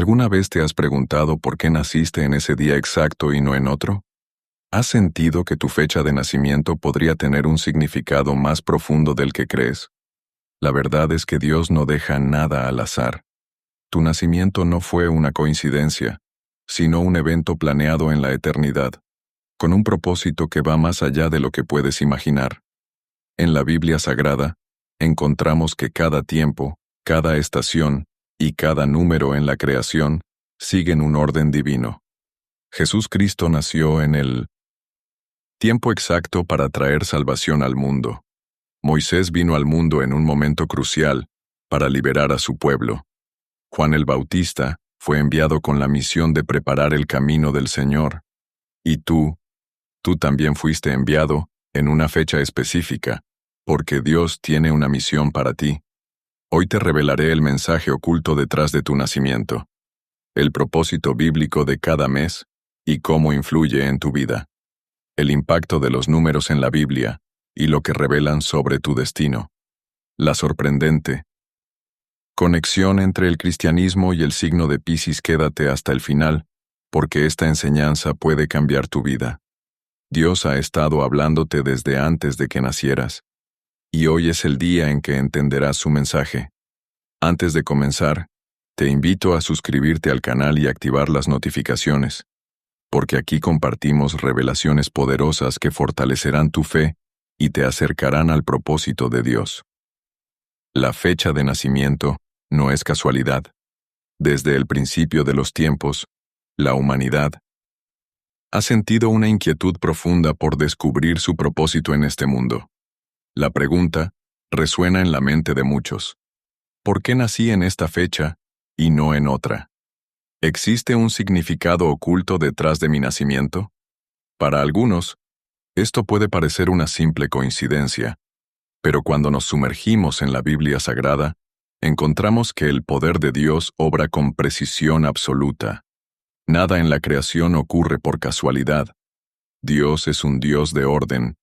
¿Alguna vez te has preguntado por qué naciste en ese día exacto y no en otro? ¿Has sentido que tu fecha de nacimiento podría tener un significado más profundo del que crees? La verdad es que Dios no deja nada al azar. Tu nacimiento no fue una coincidencia, sino un evento planeado en la eternidad, con un propósito que va más allá de lo que puedes imaginar. En la Biblia Sagrada, encontramos que cada tiempo, cada estación y cada número en la creación siguen un orden divino. Jesús Cristo nació en el tiempo exacto para traer salvación al mundo. Moisés vino al mundo en un momento crucial para liberar a su pueblo. Juan el Bautista fue enviado con la misión de preparar el camino del Señor. Y tú también fuiste enviado en una fecha específica, porque Dios tiene una misión para ti. Hoy te revelaré el mensaje oculto detrás de tu nacimiento, el propósito bíblico de cada mes y cómo influye en tu vida, el impacto de los números en la Biblia y lo que revelan sobre tu destino. La sorprendente conexión entre el cristianismo y el signo de Piscis. Quédate hasta el final, porque esta enseñanza puede cambiar tu vida. Dios ha estado hablándote desde antes de que nacieras, y hoy es el día en que entenderás su mensaje. Antes de comenzar, te invito a suscribirte al canal y activar las notificaciones, porque aquí compartimos revelaciones poderosas que fortalecerán tu fe y te acercarán al propósito de Dios. La fecha de nacimiento no es casualidad. Desde el principio de los tiempos, la humanidad ha sentido una inquietud profunda por descubrir su propósito en este mundo. La pregunta resuena en la mente de muchos. ¿Por qué nací en esta fecha y no en otra? ¿Existe un significado oculto detrás de mi nacimiento? Para algunos, esto puede parecer una simple coincidencia, pero cuando nos sumergimos en la Biblia Sagrada, encontramos que el poder de Dios obra con precisión absoluta. Nada en la creación ocurre por casualidad. Dios es un Dios de orden,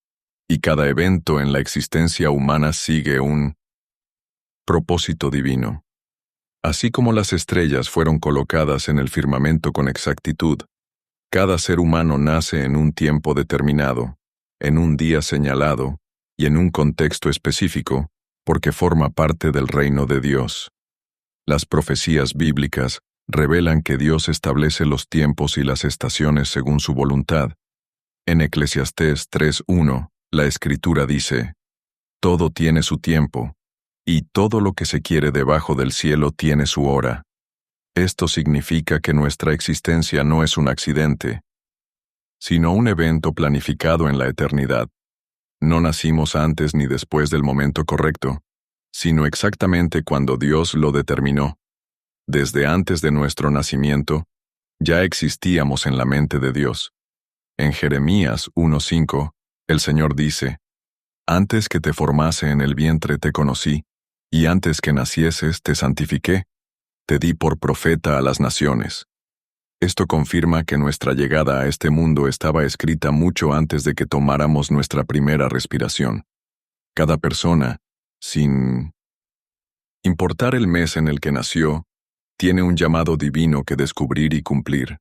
y cada evento en la existencia humana sigue un propósito divino. Así como las estrellas fueron colocadas en el firmamento con exactitud, cada ser humano nace en un tiempo determinado, en un día señalado y en un contexto específico, porque forma parte del reino de Dios. Las profecías bíblicas revelan que Dios establece los tiempos y las estaciones según su voluntad. En Eclesiastés 3:1, la Escritura dice: «Todo tiene su tiempo, y todo lo que se quiere debajo del cielo tiene su hora». Esto significa que nuestra existencia no es un accidente, sino un evento planificado en la eternidad. No nacimos antes ni después del momento correcto, sino exactamente cuando Dios lo determinó. Desde antes de nuestro nacimiento, ya existíamos en la mente de Dios. En Jeremías 1:5, el Señor dice: «Antes que te formase en el vientre te conocí, y antes que nacieses te santifiqué, te di por profeta a las naciones». Esto confirma que nuestra llegada a este mundo estaba escrita mucho antes de que tomáramos nuestra primera respiración. Cada persona, sin importar el mes en el que nació, tiene un llamado divino que descubrir y cumplir.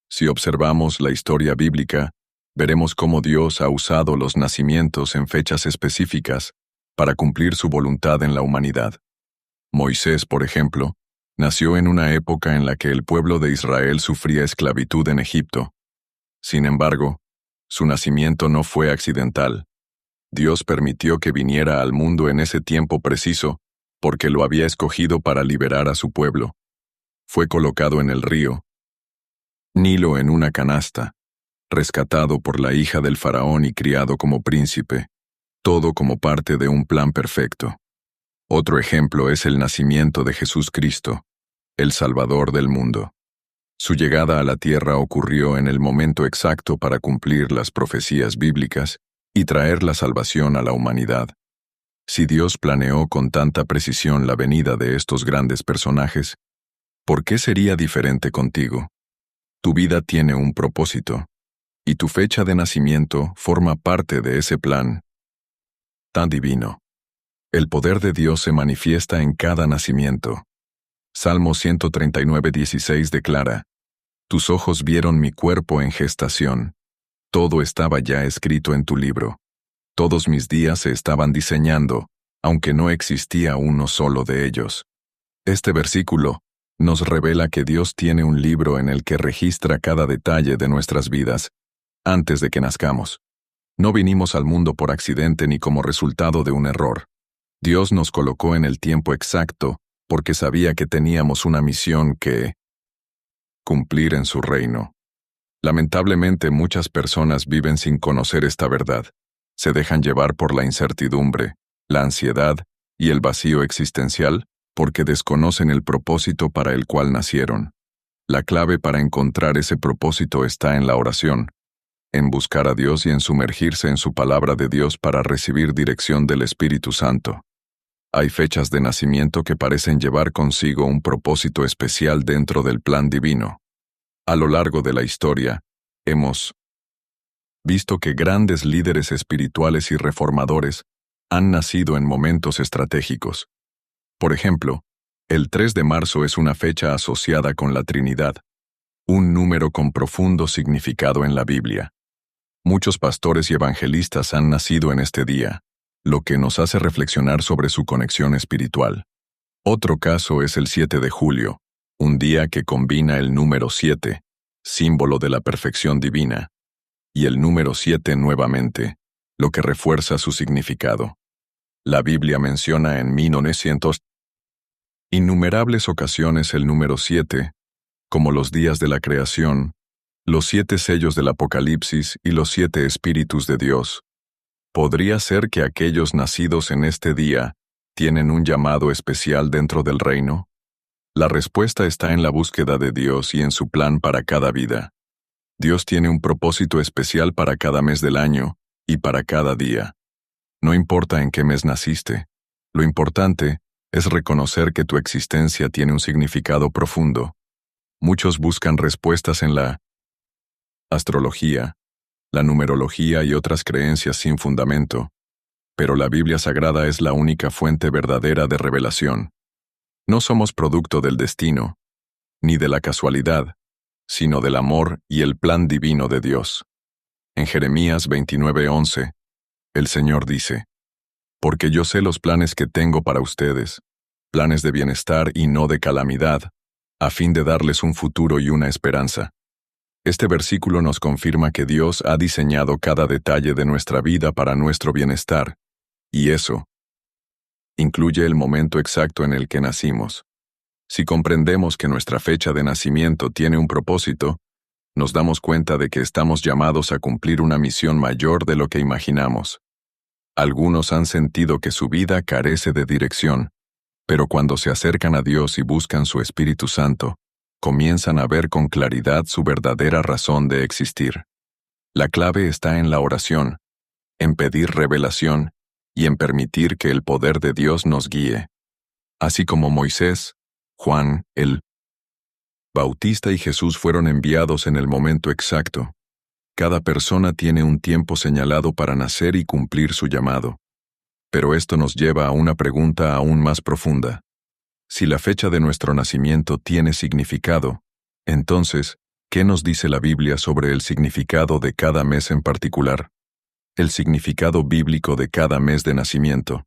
Si observamos la historia bíblica, veremos cómo Dios ha usado los nacimientos en fechas específicas para cumplir su voluntad en la humanidad. Moisés, por ejemplo, nació en una época en la que el pueblo de Israel sufría esclavitud en Egipto. Sin embargo, su nacimiento no fue accidental. Dios permitió que viniera al mundo en ese tiempo preciso porque lo había escogido para liberar a su pueblo. Fue colocado en el río Nilo en una canasta, rescatado por la hija del faraón y criado como príncipe, todo como parte de un plan perfecto. Otro ejemplo es el nacimiento de Jesús Cristo, el Salvador del mundo. Su llegada a la tierra ocurrió en el momento exacto para cumplir las profecías bíblicas y traer la salvación a la humanidad. Si Dios planeó con tanta precisión la venida de estos grandes personajes, ¿por qué sería diferente contigo? Tu vida tiene un propósito, y tu fecha de nacimiento forma parte de ese plan tan divino. El poder de Dios se manifiesta en cada nacimiento. Salmo 139:16 declara: Tus ojos vieron mi cuerpo en gestación. Todo estaba ya escrito en tu libro. Todos mis días se estaban diseñando, aunque no existía uno solo de ellos. Este versículo nos revela que Dios tiene un libro en el que registra cada detalle de nuestras vidas, antes de que nazcamos. No vinimos al mundo por accidente ni como resultado de un error. Dios nos colocó en el tiempo exacto porque sabía que teníamos una misión que cumplir en su reino. Lamentablemente, muchas personas viven sin conocer esta verdad. Se dejan llevar por la incertidumbre, la ansiedad y el vacío existencial porque desconocen el propósito para el cual nacieron. La clave para encontrar ese propósito está en la oración, en buscar a Dios y en sumergirse en su palabra de Dios para recibir dirección del Espíritu Santo. Hay fechas de nacimiento que parecen llevar consigo un propósito especial dentro del plan divino. A lo largo de la historia, hemos visto que grandes líderes espirituales y reformadores han nacido en momentos estratégicos. Por ejemplo, el 3 de marzo es una fecha asociada con la Trinidad, un número con profundo significado en la Biblia. Muchos pastores y evangelistas han nacido en este día, lo que nos hace reflexionar sobre su conexión espiritual. Otro caso es el 7 de julio, un día que combina el número 7, símbolo de la perfección divina, y el número 7 nuevamente, lo que refuerza su significado. La Biblia menciona en 1900 innumerables ocasiones el número 7, como los días de la creación, los 7 sellos del Apocalipsis y los 7 espíritus de Dios. ¿Podría ser que aquellos nacidos en este día tienen un llamado especial dentro del reino? La respuesta está en la búsqueda de Dios y en su plan para cada vida. Dios tiene un propósito especial para cada mes del año y para cada día. No importa en qué mes naciste, lo importante es reconocer que tu existencia tiene un significado profundo. Muchos buscan respuestas en la astrología, la numerología y otras creencias sin fundamento, pero la Biblia Sagrada es la única fuente verdadera de revelación. No somos producto del destino, ni de la casualidad, sino del amor y el plan divino de Dios. En Jeremías 29:11, el Señor dice: Porque yo sé los planes que tengo para ustedes, planes de bienestar y no de calamidad, a fin de darles un futuro y una esperanza. Este versículo nos confirma que Dios ha diseñado cada detalle de nuestra vida para nuestro bienestar, y eso incluye el momento exacto en el que nacimos. Si comprendemos que nuestra fecha de nacimiento tiene un propósito, nos damos cuenta de que estamos llamados a cumplir una misión mayor de lo que imaginamos. Algunos han sentido que su vida carece de dirección, pero cuando se acercan a Dios y buscan su Espíritu Santo, comienzan a ver con claridad su verdadera razón de existir. La clave está en la oración, en pedir revelación y en permitir que el poder de Dios nos guíe. Así como Moisés, Juan, el Bautista y Jesús fueron enviados en el momento exacto. Cada persona tiene un tiempo señalado para nacer y cumplir su llamado. Pero esto nos lleva a una pregunta aún más profunda. Si la fecha de nuestro nacimiento tiene significado, entonces, ¿qué nos dice la Biblia sobre el significado de cada mes en particular? El significado bíblico de cada mes de nacimiento.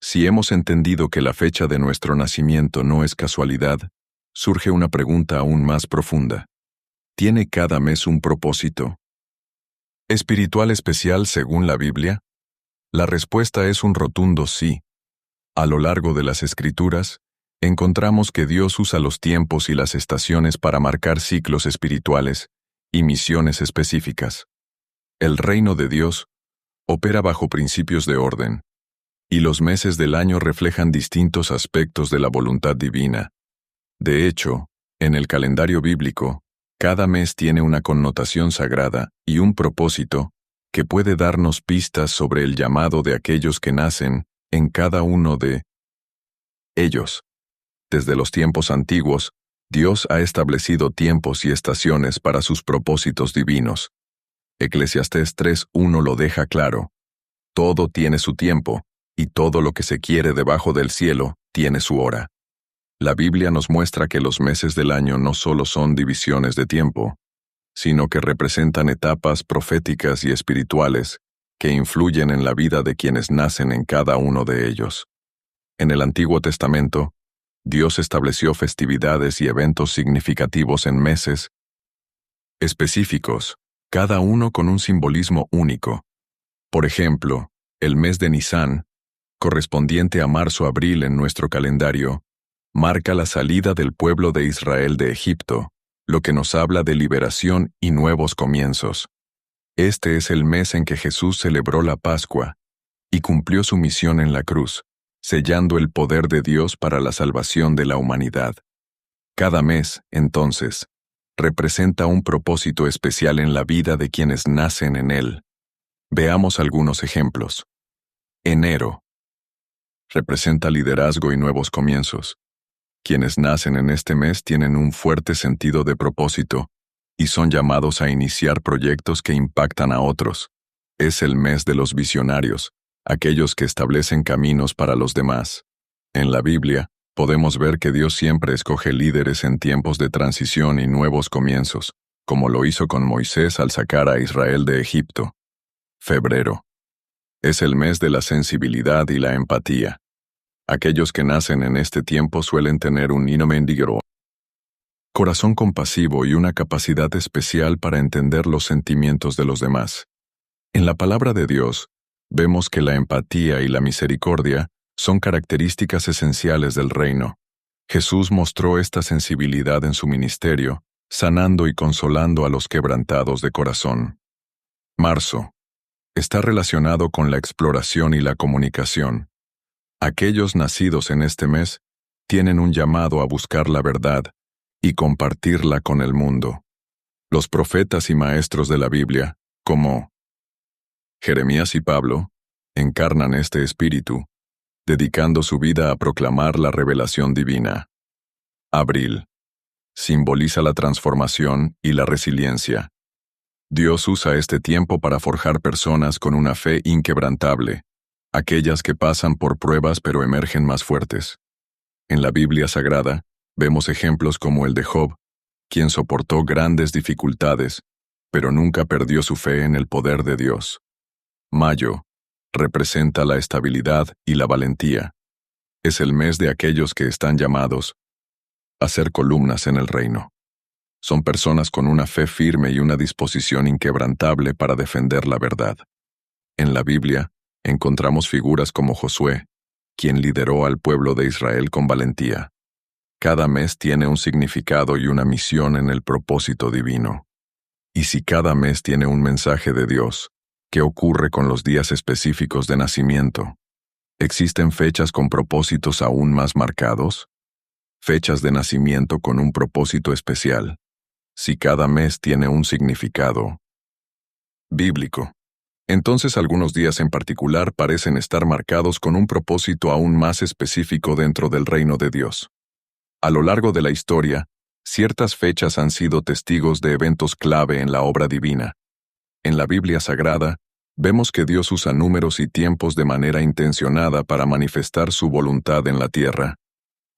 Si hemos entendido que la fecha de nuestro nacimiento no es casualidad, surge una pregunta aún más profunda. ¿Tiene cada mes un propósito espiritual especial según la Biblia? La respuesta es un rotundo sí. A lo largo de las Escrituras, encontramos que Dios usa los tiempos y las estaciones para marcar ciclos espirituales y misiones específicas. El reino de Dios opera bajo principios de orden, y los meses del año reflejan distintos aspectos de la voluntad divina. De hecho, en el calendario bíblico, cada mes tiene una connotación sagrada y un propósito que puede darnos pistas sobre el llamado de aquellos que nacen en cada uno de ellos. Desde los tiempos antiguos, Dios ha establecido tiempos y estaciones para sus propósitos divinos. Eclesiastés 3:1 lo deja claro. Todo tiene su tiempo, y todo lo que se quiere debajo del cielo tiene su hora. La Biblia nos muestra que los meses del año no solo son divisiones de tiempo, sino que representan etapas proféticas y espirituales que influyen en la vida de quienes nacen en cada uno de ellos. En el Antiguo Testamento, Dios estableció festividades y eventos significativos en meses específicos, cada uno con un simbolismo único. Por ejemplo, el mes de Nisán, correspondiente a marzo-abril en nuestro calendario, marca la salida del pueblo de Israel de Egipto, lo que nos habla de liberación y nuevos comienzos. Este es el mes en que Jesús celebró la Pascua y cumplió su misión en la cruz, sellando el poder de Dios para la salvación de la humanidad. Cada mes, entonces, representa un propósito especial en la vida de quienes nacen en él. Veamos algunos ejemplos. Enero representa liderazgo y nuevos comienzos. Quienes nacen en este mes tienen un fuerte sentido de propósito y son llamados a iniciar proyectos que impactan a otros. Es el mes de los visionarios, aquellos que establecen caminos para los demás. En la Biblia, podemos ver que Dios siempre escoge líderes en tiempos de transición y nuevos comienzos, como lo hizo con Moisés al sacar a Israel de Egipto. Febrero es el mes de la sensibilidad y la empatía. Aquellos que nacen en este tiempo suelen tener un corazón compasivo y una capacidad especial para entender los sentimientos de los demás. En la palabra de Dios, vemos que la empatía y la misericordia son características esenciales del reino. Jesús mostró esta sensibilidad en su ministerio, sanando y consolando a los quebrantados de corazón. Marzo está relacionado con la exploración y la comunicación. Aquellos nacidos en este mes tienen un llamado a buscar la verdad y compartirla con el mundo. Los profetas y maestros de la Biblia, como Jeremías y Pablo, encarnan este espíritu, dedicando su vida a proclamar la revelación divina. Abril simboliza la transformación y la resiliencia. Dios usa este tiempo para forjar personas con una fe inquebrantable, aquellas que pasan por pruebas pero emergen más fuertes. En la Biblia Sagrada, vemos ejemplos como el de Job, quien soportó grandes dificultades, pero nunca perdió su fe en el poder de Dios. Mayo representa la estabilidad y la valentía. Es el mes de aquellos que están llamados a ser columnas en el reino. Son personas con una fe firme y una disposición inquebrantable para defender la verdad. En la Biblia, encontramos figuras como Josué, quien lideró al pueblo de Israel con valentía. Cada mes tiene un significado y una misión en el propósito divino. Y si cada mes tiene un mensaje de Dios, ¿qué ocurre con los días específicos de nacimiento? ¿Existen fechas con propósitos aún más marcados? Fechas de nacimiento con un propósito especial. Si cada mes tiene un significado bíblico, entonces algunos días en particular parecen estar marcados con un propósito aún más específico dentro del reino de Dios. A lo largo de la historia, ciertas fechas han sido testigos de eventos clave en la obra divina. En la Biblia Sagrada, vemos que Dios usa números y tiempos de manera intencionada para manifestar su voluntad en la tierra.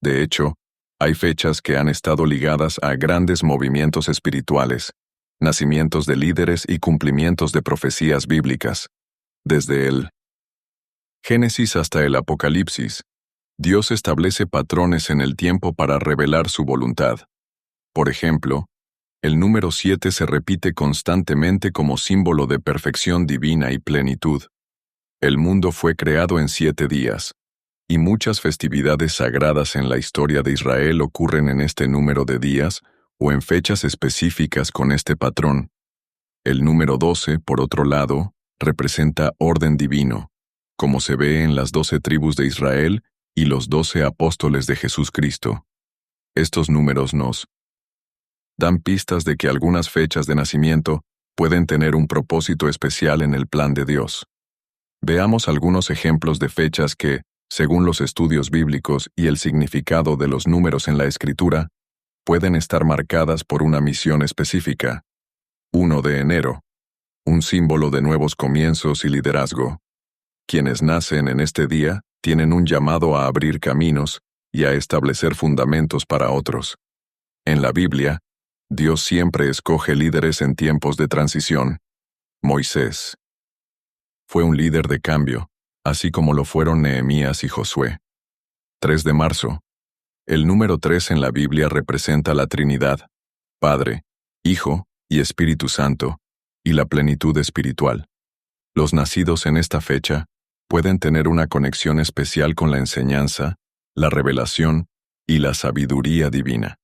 De hecho, hay fechas que han estado ligadas a grandes movimientos espirituales, nacimientos de líderes y cumplimientos de profecías bíblicas. Desde el Génesis hasta el Apocalipsis, Dios establece patrones en el tiempo para revelar su voluntad. Por ejemplo, el número 7 se repite constantemente como símbolo de perfección divina y plenitud. El mundo fue creado en 7 días, y muchas festividades sagradas en la historia de Israel ocurren en este número de días o en fechas específicas con este patrón. El número 12, por otro lado, representa orden divino, como se ve en las 12 tribus de Israel y los 12 apóstoles de Jesucristo. Estos números nos dan pistas de que algunas fechas de nacimiento pueden tener un propósito especial en el plan de Dios. Veamos algunos ejemplos de fechas que, según los estudios bíblicos y el significado de los números en la Escritura, pueden estar marcadas por una misión específica. 1 de enero, un símbolo de nuevos comienzos y liderazgo. Quienes nacen en este día tienen un llamado a abrir caminos y a establecer fundamentos para otros. En la Biblia, Dios siempre escoge líderes en tiempos de transición. Moisés fue un líder de cambio, así como lo fueron Nehemías y Josué. 3 de marzo. El número 3 en la Biblia representa la Trinidad, Padre, Hijo y Espíritu Santo, y la plenitud espiritual. Los nacidos en esta fecha pueden tener una conexión especial con la enseñanza, la revelación y la sabiduría divina.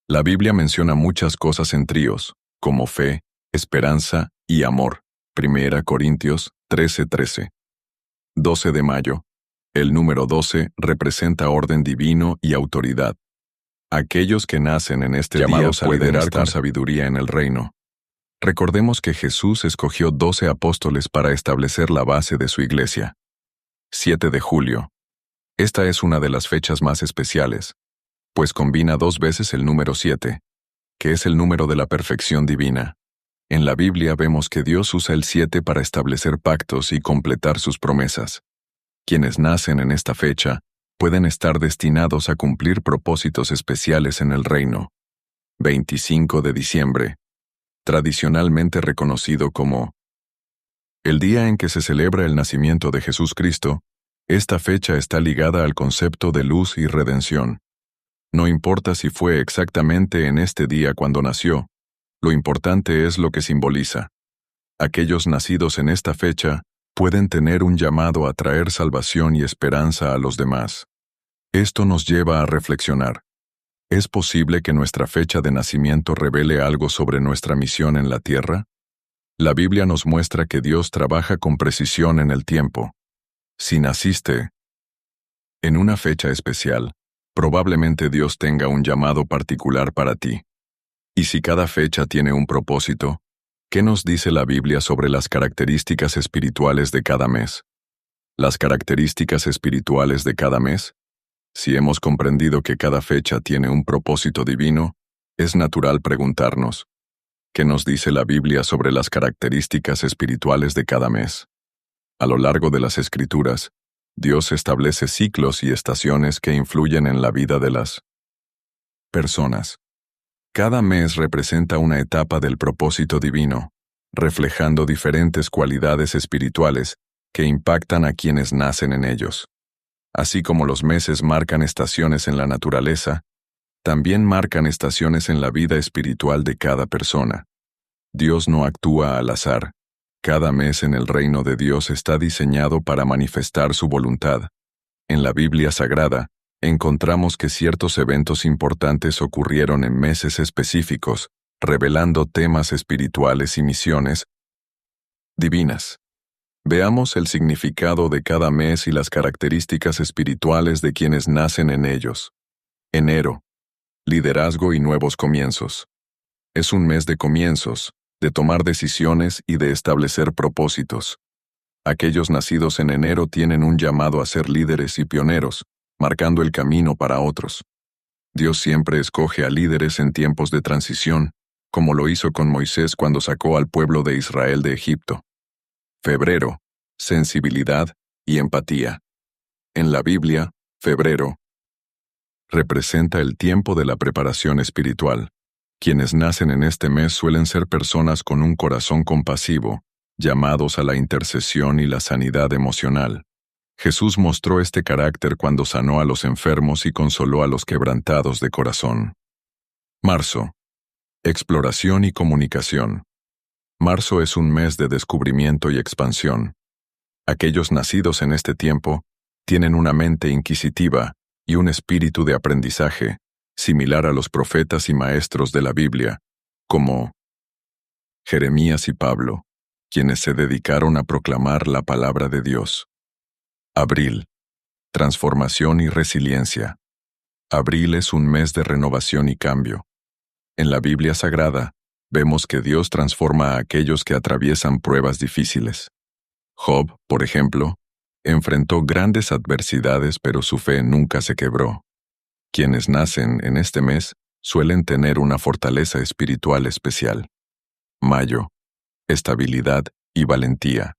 La Biblia menciona muchas cosas en tríos, como fe, esperanza y amor. 1 Corintios 13:13. 12 de mayo. El número 12 representa orden divino y autoridad. Aquellos que nacen en este día pueden liderar con sabiduría en el reino. Recordemos que Jesús escogió 12 apóstoles para establecer la base de su iglesia. 7 de julio. Esta es una de las fechas más especiales, pues combina 2 veces el número 7, que es el número de la perfección divina. En la Biblia vemos que Dios usa el 7 para establecer pactos y completar sus promesas. Quienes nacen en esta fecha pueden estar destinados a cumplir propósitos especiales en el reino. 25 de diciembre. Tradicionalmente reconocido como el día en que se celebra el nacimiento de Jesucristo, esta fecha está ligada al concepto de luz y redención. No importa si fue exactamente en este día cuando nació, lo importante es lo que simboliza. Aquellos nacidos en esta fecha pueden tener un llamado a traer salvación y esperanza a los demás. Esto nos lleva a reflexionar. ¿Es posible que nuestra fecha de nacimiento revele algo sobre nuestra misión en la tierra? La Biblia nos muestra que Dios trabaja con precisión en el tiempo. Si naciste en una fecha especial, probablemente Dios tenga un llamado particular para ti. Y si cada fecha tiene un propósito, ¿qué nos dice la Biblia sobre las características espirituales de cada mes? Las características espirituales de cada mes. Si hemos comprendido que cada fecha tiene un propósito divino, es natural preguntarnos, ¿qué nos dice la Biblia sobre las características espirituales de cada mes? A lo largo de las Escrituras, Dios establece ciclos y estaciones que influyen en la vida de las personas. Cada mes representa una etapa del propósito divino, reflejando diferentes cualidades espirituales que impactan a quienes nacen en ellos. Así como los meses marcan estaciones en la naturaleza, también marcan estaciones en la vida espiritual de cada persona. Dios no actúa al azar. Cada mes en el reino de Dios está diseñado para manifestar su voluntad. En la Biblia Sagrada, encontramos que ciertos eventos importantes ocurrieron en meses específicos, revelando temas espirituales y misiones divinas. Veamos el significado de cada mes y las características espirituales de quienes nacen en ellos. Enero. Liderazgo y nuevos comienzos. Es un mes de comienzos, de tomar decisiones y de establecer propósitos. Aquellos nacidos en enero tienen un llamado a ser líderes y pioneros, marcando el camino para otros. Dios siempre escoge a líderes en tiempos de transición, como lo hizo con Moisés cuando sacó al pueblo de Israel de Egipto. Febrero, sensibilidad y empatía. En la Biblia, febrero representa el tiempo de la preparación espiritual. Quienes nacen en este mes suelen ser personas con un corazón compasivo, llamados a la intercesión y la sanidad emocional. Jesús mostró este carácter cuando sanó a los enfermos y consoló a los quebrantados de corazón. Marzo. Exploración y comunicación. Marzo es un mes de descubrimiento y expansión. Aquellos nacidos en este tiempo tienen una mente inquisitiva y un espíritu de aprendizaje, similar a los profetas y maestros de la Biblia, como Jeremías y Pablo, quienes se dedicaron a proclamar la palabra de Dios. Abril. Transformación y resiliencia. Abril es un mes de renovación y cambio. En la Biblia Sagrada, vemos que Dios transforma a aquellos que atraviesan pruebas difíciles. Job, por ejemplo, enfrentó grandes adversidades, pero su fe nunca se quebró. Quienes nacen en este mes suelen tener una fortaleza espiritual especial. Mayo. Estabilidad y valentía.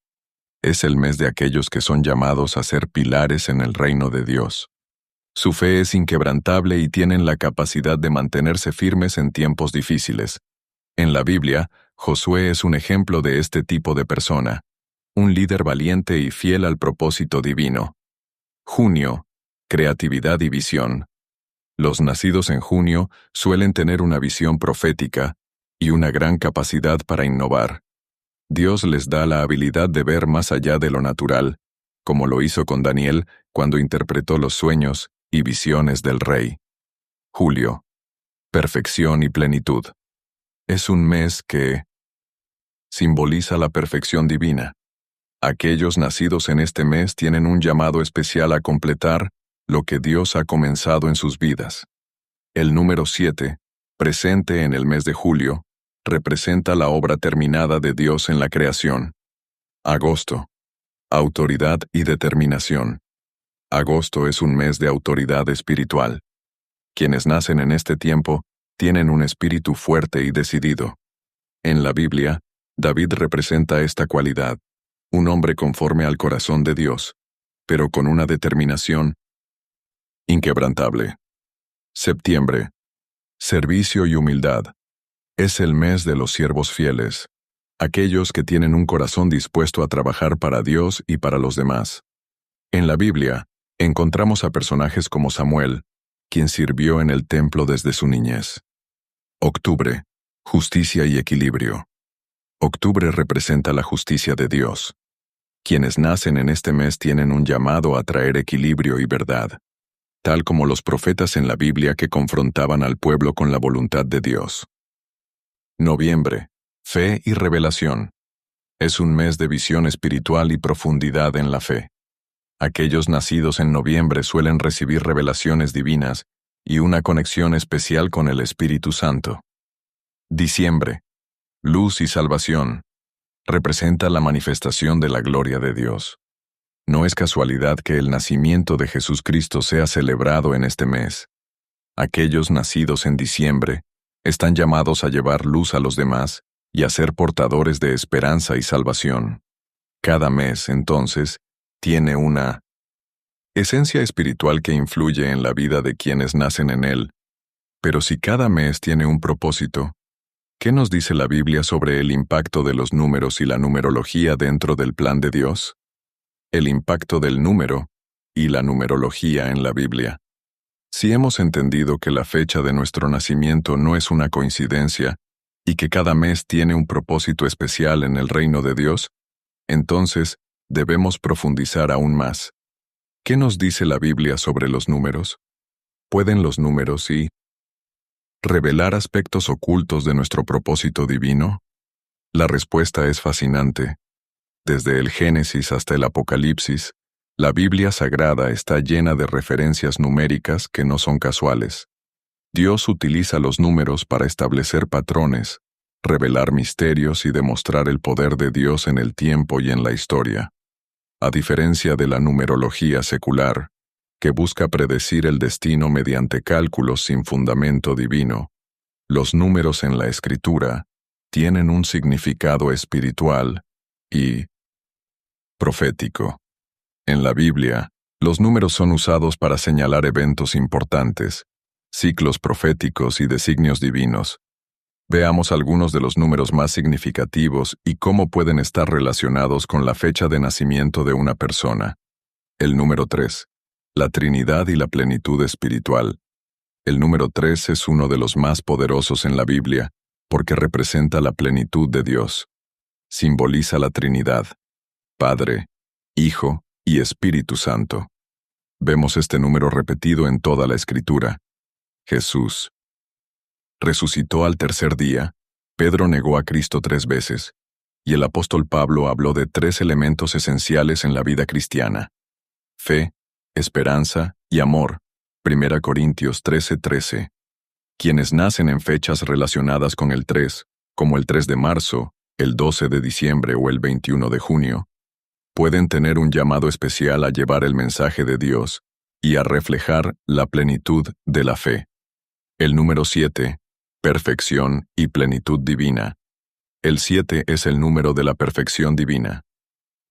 Es el mes de aquellos que son llamados a ser pilares en el reino de Dios. Su fe es inquebrantable y tienen la capacidad de mantenerse firmes en tiempos difíciles. En la Biblia, Josué es un ejemplo de este tipo de persona, un líder valiente y fiel al propósito divino. Junio, creatividad y visión. Los nacidos en junio suelen tener una visión profética y una gran capacidad para innovar. Dios les da la habilidad de ver más allá de lo natural, como lo hizo con Daniel cuando interpretó los sueños y visiones del rey. Julio, perfección y plenitud. Es un mes que simboliza la perfección divina. Aquellos nacidos en este mes tienen un llamado especial a completar lo que Dios ha comenzado en sus vidas. El número 7, presente en el mes de julio, representa la obra terminada de Dios en la creación. Agosto, autoridad y determinación. Agosto es un mes de autoridad espiritual. Quienes nacen en este tiempo tienen un espíritu fuerte y decidido. En la Biblia, David representa esta cualidad, un hombre conforme al corazón de Dios, pero con una determinación inquebrantable. Septiembre, servicio y humildad. Es el mes de los siervos fieles, aquellos que tienen un corazón dispuesto a trabajar para Dios y para los demás. En la Biblia, encontramos a personajes como Samuel, quien sirvió en el templo desde su niñez. Octubre, justicia y equilibrio. Octubre representa la justicia de Dios. Quienes nacen en este mes tienen un llamado a traer equilibrio y verdad, tal como los profetas en la Biblia que confrontaban al pueblo con la voluntad de Dios. Noviembre, fe y revelación. Es un mes de visión espiritual y profundidad en la fe. Aquellos nacidos en noviembre suelen recibir revelaciones divinas y una conexión especial con el Espíritu Santo. Diciembre, luz y salvación. Representa la manifestación de la gloria de Dios. No es casualidad que el nacimiento de Jesucristo sea celebrado en este mes. Aquellos nacidos en diciembre están llamados a llevar luz a los demás y a ser portadores de esperanza y salvación. Cada mes, entonces, tiene una esencia espiritual que influye en la vida de quienes nacen en él. Pero si cada mes tiene un propósito, ¿qué nos dice la Biblia sobre el impacto de los números y la numerología dentro del plan de Dios? El impacto del número y la numerología en la Biblia. Si hemos entendido que la fecha de nuestro nacimiento no es una coincidencia y que cada mes tiene un propósito especial en el reino de Dios, entonces debemos profundizar aún más. ¿Qué nos dice la Biblia sobre los números? ¿Pueden los números revelar aspectos ocultos de nuestro propósito divino? La respuesta es fascinante. Desde el Génesis hasta el Apocalipsis, la Biblia Sagrada está llena de referencias numéricas que no son casuales. Dios utiliza los números para establecer patrones, revelar misterios y demostrar el poder de Dios en el tiempo y en la historia. A diferencia de la numerología secular, que busca predecir el destino mediante cálculos sin fundamento divino, los números en la Escritura tienen un significado espiritual y profético. En la Biblia, los números son usados para señalar eventos importantes, ciclos proféticos y designios divinos. Veamos algunos de los números más significativos y cómo pueden estar relacionados con la fecha de nacimiento de una persona. El número 3. La Trinidad y la plenitud espiritual. El número 3 es uno de los más poderosos en la Biblia porque representa la plenitud de Dios. Simboliza la Trinidad, Padre, Hijo y Espíritu Santo. Vemos este número repetido en toda la Escritura. Jesús resucitó al tercer día, Pedro negó a Cristo 3 veces, y el apóstol Pablo habló de 3 elementos esenciales en la vida cristiana: fe, esperanza y amor. 1 Corintios 13:13. Quienes nacen en fechas relacionadas con el 3, como el 3 de marzo, el 12 de diciembre o el 21 de junio, pueden tener un llamado especial a llevar el mensaje de Dios y a reflejar la plenitud de la fe. El número 7, perfección y plenitud divina. El 7 es el número de la perfección divina.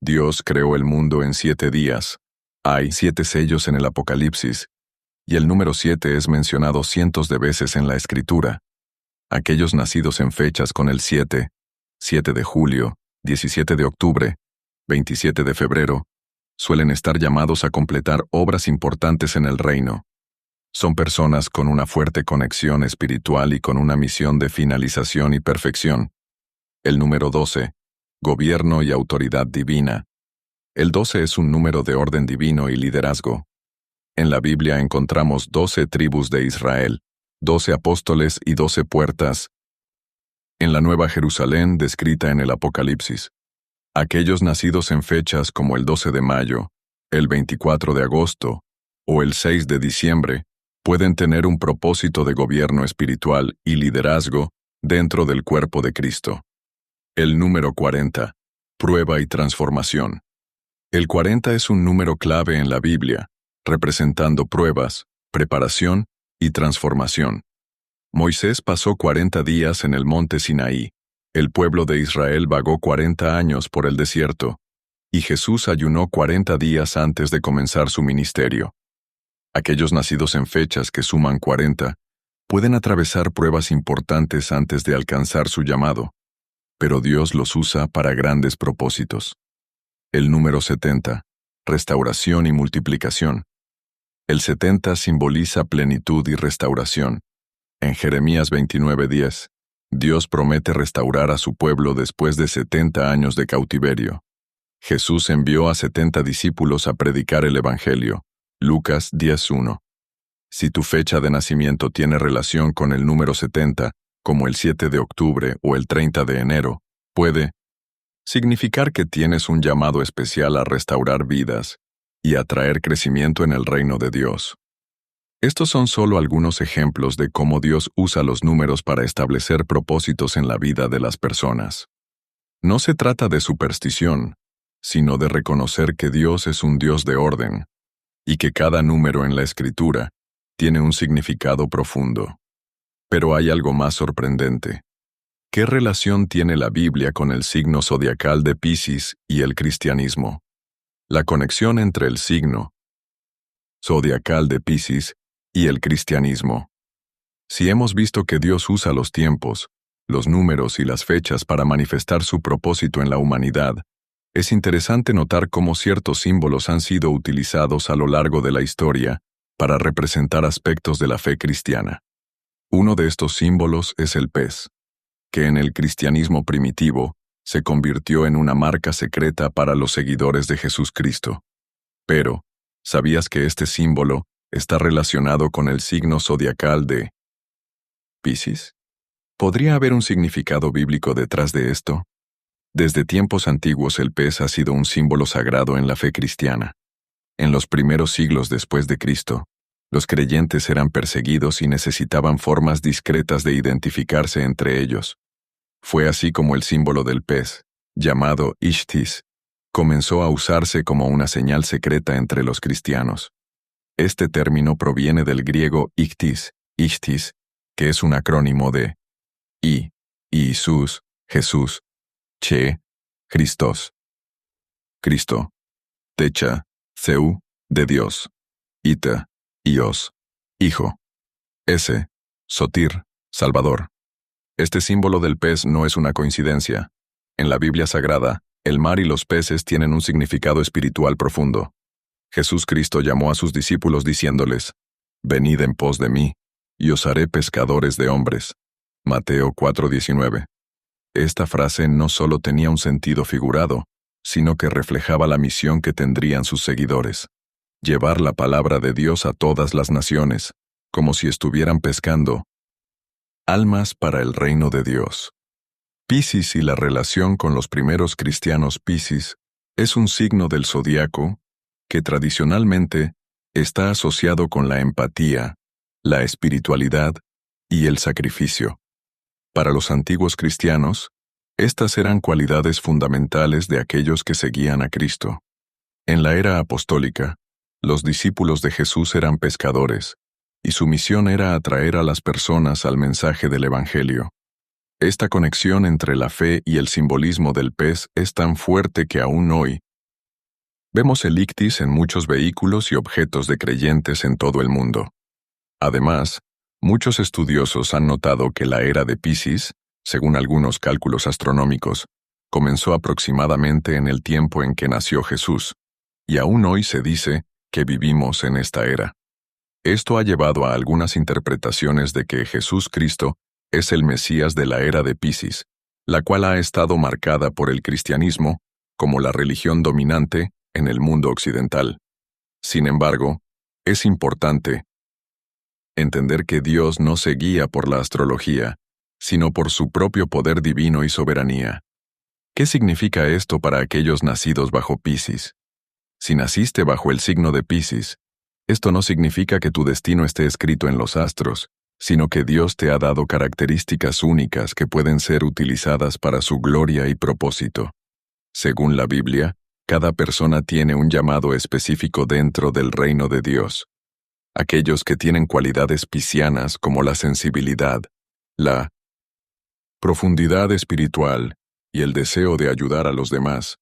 Dios creó el mundo en 7 días. Hay 7 sellos en el Apocalipsis, y el número 7 es mencionado cientos de veces en la Escritura. Aquellos nacidos en fechas con el 7, 7 de julio, 17 de octubre, 27 de febrero, suelen estar llamados a completar obras importantes en el reino. Son personas con una fuerte conexión espiritual y con una misión de finalización y perfección. El número 12, gobierno y autoridad divina. El 12 es un número de orden divino y liderazgo. En la Biblia encontramos 12 tribus de Israel, 12 apóstoles y 12 puertas. En la Nueva Jerusalén descrita en el Apocalipsis. Aquellos nacidos en fechas como el 12 de mayo, el 24 de agosto o el 6 de diciembre pueden tener un propósito de gobierno espiritual y liderazgo dentro del cuerpo de Cristo. El número 40, prueba y transformación. El 40 es un número clave en la Biblia, representando pruebas, preparación y transformación. Moisés pasó 40 días en el monte Sinaí, el pueblo de Israel vagó 40 años por el desierto, y Jesús ayunó 40 días antes de comenzar su ministerio. Aquellos nacidos en fechas que suman 40 pueden atravesar pruebas importantes antes de alcanzar su llamado, pero Dios los usa para grandes propósitos. El número 70, restauración y multiplicación. El 70 simboliza plenitud y restauración. En Jeremías 29:10, Dios promete restaurar a su pueblo después de 70 años de cautiverio. Jesús envió a 70 discípulos a predicar el Evangelio. Lucas 10:1. Si tu fecha de nacimiento tiene relación con el número 70, como el 7 de octubre o el 30 de enero, puede significar que tienes un llamado especial a restaurar vidas y a traer crecimiento en el reino de Dios. Estos son solo algunos ejemplos de cómo Dios usa los números para establecer propósitos en la vida de las personas. No se trata de superstición, sino de reconocer que Dios es un Dios de orden, y que cada número en la Escritura tiene un significado profundo. Pero hay algo más sorprendente. ¿Qué relación tiene la Biblia con el signo zodiacal de Piscis y el cristianismo? La conexión entre el signo zodiacal de Piscis y el cristianismo. Si hemos visto que Dios usa los tiempos, los números y las fechas para manifestar su propósito en la humanidad, es interesante notar cómo ciertos símbolos han sido utilizados a lo largo de la historia para representar aspectos de la fe cristiana. Uno de estos símbolos es el pez, que en el cristianismo primitivo se convirtió en una marca secreta para los seguidores de Jesucristo. Pero, ¿sabías que este símbolo está relacionado con el signo zodiacal de Piscis? ¿Podría haber un significado bíblico detrás de esto? Desde tiempos antiguos el pez ha sido un símbolo sagrado en la fe cristiana. En los primeros siglos después de Cristo, los creyentes eran perseguidos y necesitaban formas discretas de identificarse entre ellos. Fue así como el símbolo del pez, llamado Ichthys, comenzó a usarse como una señal secreta entre los cristianos. Este término proviene del griego ichthys, que es un acrónimo de Isus, Jesús, Che, Christos, Cristo, Techa, Zeu, de Dios, Ita, Ios, Hijo, S, Sotir, Salvador. Este símbolo del pez no es una coincidencia. En la Biblia Sagrada, el mar y los peces tienen un significado espiritual profundo. Jesús Cristo llamó a sus discípulos diciéndoles, «Venid en pos de mí, y os haré pescadores de hombres». Mateo 4:19. Esta frase no solo tenía un sentido figurado, sino que reflejaba la misión que tendrían sus seguidores: llevar la palabra de Dios a todas las naciones, como si estuvieran pescando almas para el reino de Dios. Piscis y la relación con los primeros cristianos. Piscis es un signo del zodiaco que tradicionalmente está asociado con la empatía, la espiritualidad y el sacrificio. Para los antiguos cristianos, estas eran cualidades fundamentales de aquellos que seguían a Cristo. En la era apostólica, los discípulos de Jesús eran pescadores, y su misión era atraer a las personas al mensaje del Evangelio. Esta conexión entre la fe y el simbolismo del pez es tan fuerte que aún hoy vemos el Ichthys en muchos vehículos y objetos de creyentes en todo el mundo. Además, muchos estudiosos han notado que la era de Piscis, según algunos cálculos astronómicos, comenzó aproximadamente en el tiempo en que nació Jesús, y aún hoy se dice que vivimos en esta era. Esto ha llevado a algunas interpretaciones de que Jesús Cristo es el Mesías de la era de Piscis, la cual ha estado marcada por el cristianismo como la religión dominante en el mundo occidental. Sin embargo, es importante entender que Dios no se guía por la astrología, sino por su propio poder divino y soberanía. ¿Qué significa esto para aquellos nacidos bajo Piscis? Si naciste bajo el signo de Piscis, esto no significa que tu destino esté escrito en los astros, sino que Dios te ha dado características únicas que pueden ser utilizadas para su gloria y propósito. Según la Biblia, cada persona tiene un llamado específico dentro del reino de Dios. Aquellos que tienen cualidades piscianas como la sensibilidad, la profundidad espiritual y el deseo de ayudar a los demás,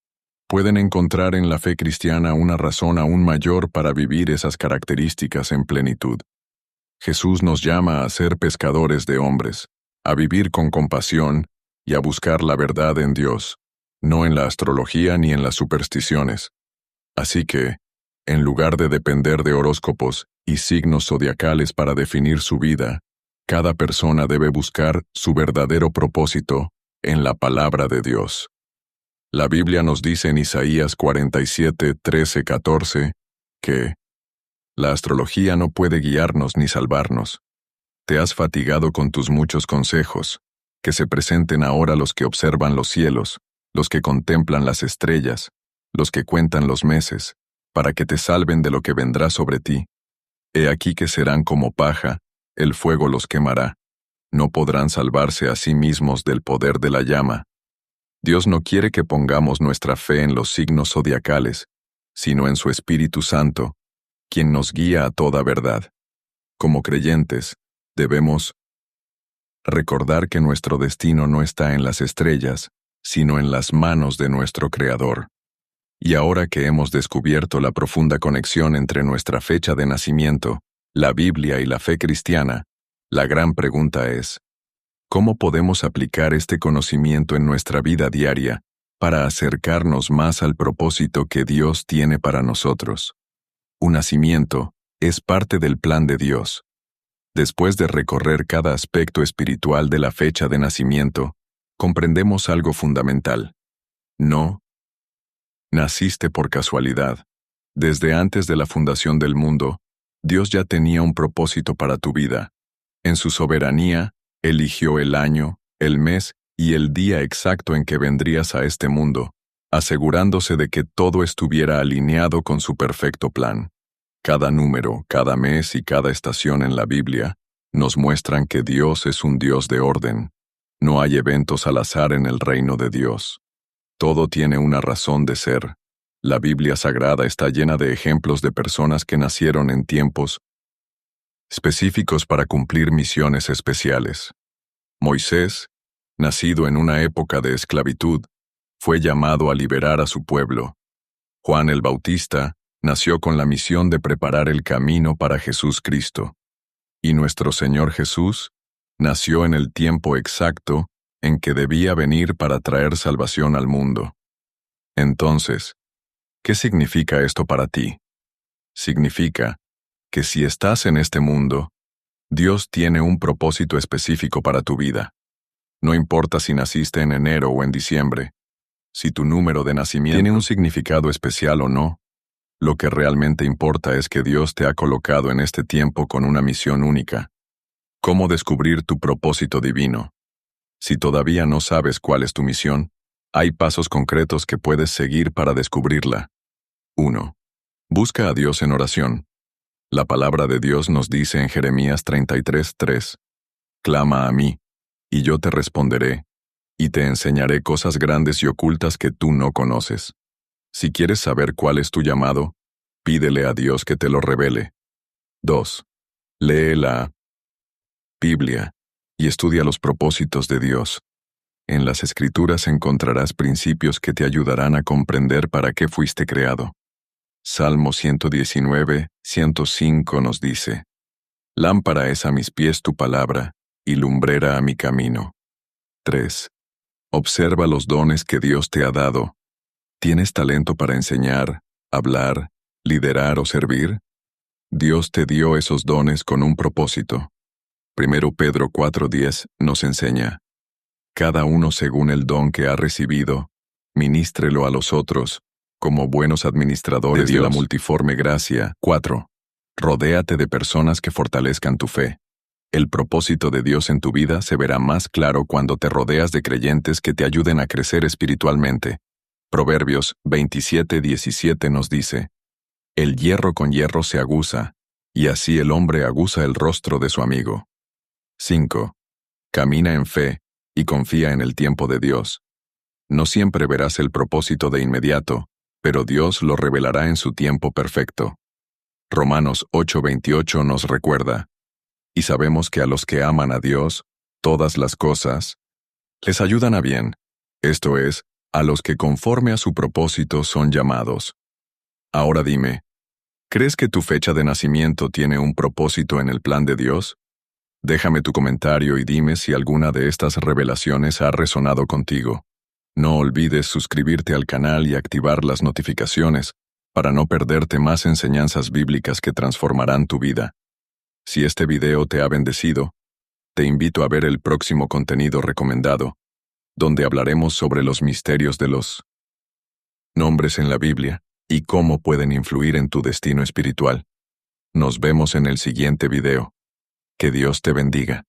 pueden encontrar en la fe cristiana una razón aún mayor para vivir esas características en plenitud. Jesús nos llama a ser pescadores de hombres, a vivir con compasión y a buscar la verdad en Dios, no en la astrología ni en las supersticiones. Así que, en lugar de depender de horóscopos y signos zodiacales para definir su vida, cada persona debe buscar su verdadero propósito en la palabra de Dios. La Biblia nos dice en Isaías 47, 13, 14, que la astrología no puede guiarnos ni salvarnos. Te has fatigado con tus muchos consejos, que se presenten ahora los que observan los cielos, los que contemplan las estrellas, los que cuentan los meses, para que te salven de lo que vendrá sobre ti. He aquí que serán como paja, el fuego los quemará. No podrán salvarse a sí mismos del poder de la llama. Dios no quiere que pongamos nuestra fe en los signos zodiacales, sino en su Espíritu Santo, quien nos guía a toda verdad. Como creyentes, debemos recordar que nuestro destino no está en las estrellas, sino en las manos de nuestro Creador. Y ahora que hemos descubierto la profunda conexión entre nuestra fecha de nacimiento, la Biblia y la fe cristiana, la gran pregunta es, ¿cómo podemos aplicar este conocimiento en nuestra vida diaria para acercarnos más al propósito que Dios tiene para nosotros? Un nacimiento es parte del plan de Dios. Después de recorrer cada aspecto espiritual de la fecha de nacimiento, comprendemos algo fundamental. No naciste por casualidad. Desde antes de la fundación del mundo, Dios ya tenía un propósito para tu vida. En su soberanía, eligió el año, el mes y el día exacto en que vendrías a este mundo, asegurándose de que todo estuviera alineado con su perfecto plan. Cada número, cada mes y cada estación en la Biblia nos muestran que Dios es un Dios de orden. No hay eventos al azar en el reino de Dios. Todo tiene una razón de ser. La Biblia Sagrada está llena de ejemplos de personas que nacieron en tiempos específicos para cumplir misiones especiales. Moisés, nacido en una época de esclavitud, fue llamado a liberar a su pueblo. Juan el Bautista nació con la misión de preparar el camino para Jesús Cristo. Y nuestro Señor Jesús nació en el tiempo exacto en que debía venir para traer salvación al mundo. Entonces, ¿qué significa esto para ti? Significa que si estás en este mundo, Dios tiene un propósito específico para tu vida. No importa si naciste en enero o en diciembre, si tu número de nacimiento tiene un significado especial o no, lo que realmente importa es que Dios te ha colocado en este tiempo con una misión única. ¿Cómo descubrir tu propósito divino? Si todavía no sabes cuál es tu misión, hay pasos concretos que puedes seguir para descubrirla. 1. Busca a Dios en oración. La palabra de Dios nos dice en Jeremías 33:3, «Clama a mí, y yo te responderé, y te enseñaré cosas grandes y ocultas que tú no conoces». Si quieres saber cuál es tu llamado, pídele a Dios que te lo revele. 2. Lee la Biblia y estudia los propósitos de Dios. En las Escrituras encontrarás principios que te ayudarán a comprender para qué fuiste creado. Salmo 119, 105 nos dice, Lámpara es a mis pies tu palabra, y lumbrera a mi camino. 3. Observa los dones que Dios te ha dado. ¿Tienes talento para enseñar, hablar, liderar o servir? Dios te dio esos dones con un propósito. 1 Pedro 4:10 nos enseña: cada uno según el don que ha recibido, ministrelo a los otros, como buenos administradores de la multiforme gracia. 4. Rodéate de personas que fortalezcan tu fe. El propósito de Dios en tu vida se verá más claro cuando te rodeas de creyentes que te ayuden a crecer espiritualmente. Proverbios 27:17 nos dice: el hierro con hierro se aguza, y así el hombre aguza el rostro de su amigo. 5. Camina en fe y confía en el tiempo de Dios. No siempre verás el propósito de inmediato, pero Dios lo revelará en su tiempo perfecto. Romanos 8:28 nos recuerda: y sabemos que a los que aman a Dios, todas las cosas les ayudan a bien, esto es, a los que conforme a su propósito son llamados. Ahora dime, ¿crees que tu fecha de nacimiento tiene un propósito en el plan de Dios? Déjame tu comentario y dime si alguna de estas revelaciones ha resonado contigo. No olvides suscribirte al canal y activar las notificaciones para no perderte más enseñanzas bíblicas que transformarán tu vida. Si este video te ha bendecido, te invito a ver el próximo contenido recomendado, donde hablaremos sobre los misterios de los nombres en la Biblia y cómo pueden influir en tu destino espiritual. Nos vemos en el siguiente video. Que Dios te bendiga.